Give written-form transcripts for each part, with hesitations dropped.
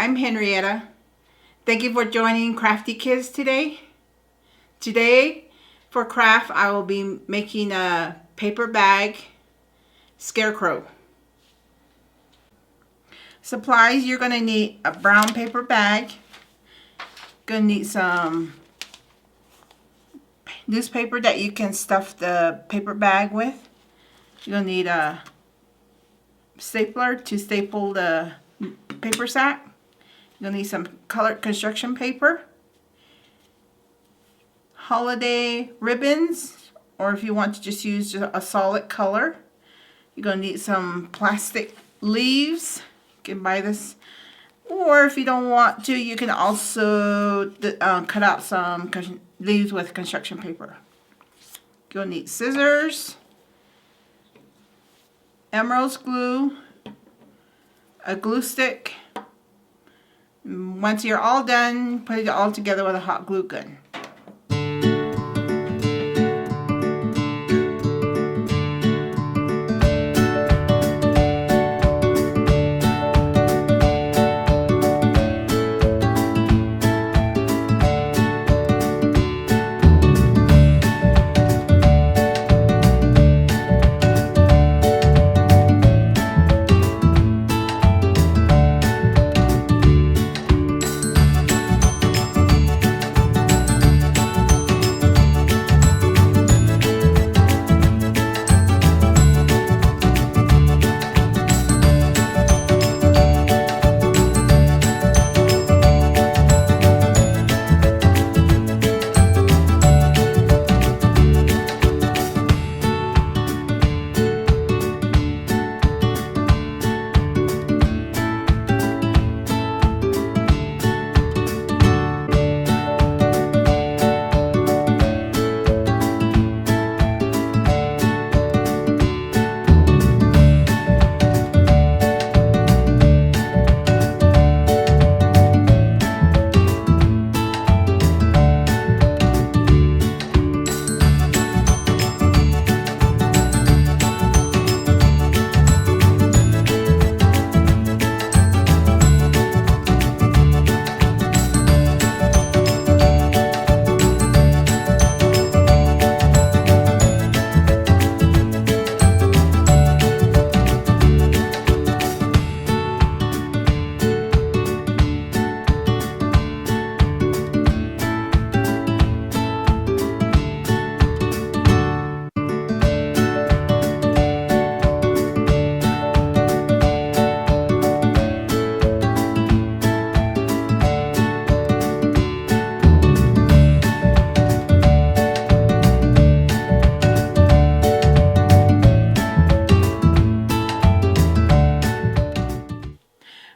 I'm Henrietta. Thank you for joining Crafty Kids today. Today, for craft, I will be making a paper bag scarecrow. Supplies, you're going to need a brown paper bag. Going to need some newspaper that you can stuff the paper bag with. You're going to need a stapler to staple the paper sack. You'll need some colored construction paper, holiday ribbons, or if you want to just use a solid color. You're going to need some plastic leaves. You can buy this, or if you don't want to, you can also cut out some leaves with construction paper. You'll need scissors, emerald glue, a glue stick. Once you're all done, put it all together with a hot glue gun.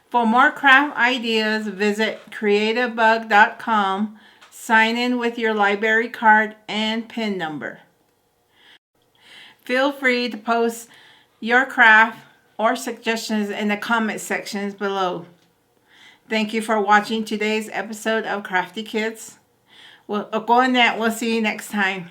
For more craft ideas, visit creativebug.com. Sign in with your library card and PIN number. Feel free to post your craft or suggestions in the comment sections below. Thank you for watching today's episode of Crafty Kids. We'll see you next time.